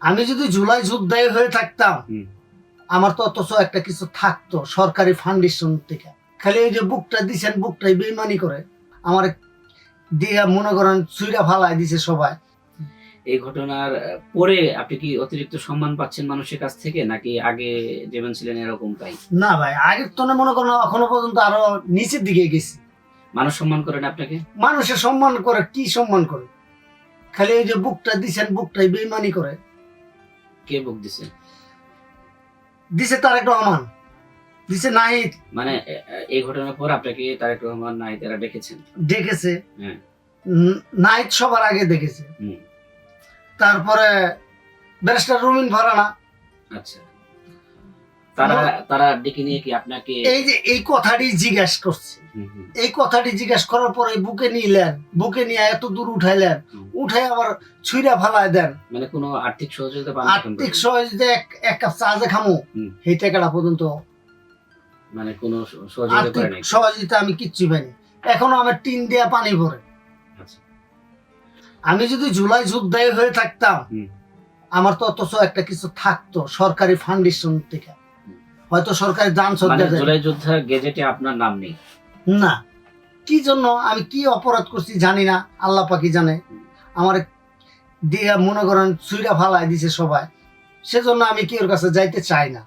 আমি যদি জুলাই যোদ্ধায় হয়ে থাকতাম আমার তো অথচ একটা কিছু থাকতো সরকারি ফাউন্ডেশন থেকে। খালি এই যে বুকটা দিছেন, বুকটাই বেইমানি করে আমার দিয়া মনে করেন চুইরা ফালাই দিছে সবাই। এই ঘটনার পরে আপনি কি অতিরিক্ত সম্মান পাচ্ছেন মানুষের কাছ থেকে, নাকি আগে যেমন ছিলেন এরকম তাই? না ভাই, আগের তো মনে করেন এখনো পর্যন্ত আরো নিচের দিকে গেছি। মানুষ সম্মান করেন আপনাকে? মানুষে সম্মান করে, কি সম্মান করে? খালি এই যে বুকটা দিছেন, বুকটাই বেইমানি করে। কে বুক দিছে? দিছে তারেক রহমান, দিছে নাহিদ। মানে এই ঘটনার পর আপনাকে তারেক রহমান, নাহিদ এরা ডেকেছেন? দেখেছে। হ্যাঁ। নাহিদ সবার আগে দেখেছে। হুম। তারপরে ব্যারিস্টার রুমিন ফারানা। আচ্ছা, তারা ডেকে নিয়ে কি আপনাকে এই যে এই কথাটি জিজ্ঞেস করছে, এই কথাটি জিজ্ঞেস করার পরে বুকে নিলেন, বুকে নিয়ে এত দূর উঠাইলেন, উঠাই আবার ছুঁড়া ফালায় দেন। মানে কোনো আর্থিক সহযোগিতা পান? আর্থিক সহযোগিতা এক কাপ চা যে খামু এই টাকাটা পর্যন্ত মানে কোনো সহযোগিতা করে নাই? সহযোগিতা আমি কিচ্ছু পাইনি। এখনো আমার টিন দেয়া পানি পড়ে। আচ্ছা। আমি যদি জুলাই যোদ্ধায় হয়ে থাকতাম আমার তো অথচ একটা কিছু থাকতো সরকারি ফাউন্ডেশন থেকে, হয়তো সরকারি দান জুলাই যোদ্ধার গেজেটে আপনার নাম নেই? না। কি জন্য, আমি কি অপরাধ করছি জানি না, আল্লাহ পাকি জানে। আমার দিয়া মনে করেন চুইরা ফালাই দিছে সবাই, সেজন্য আমি কি ওর কাছে যাইতে চাই না।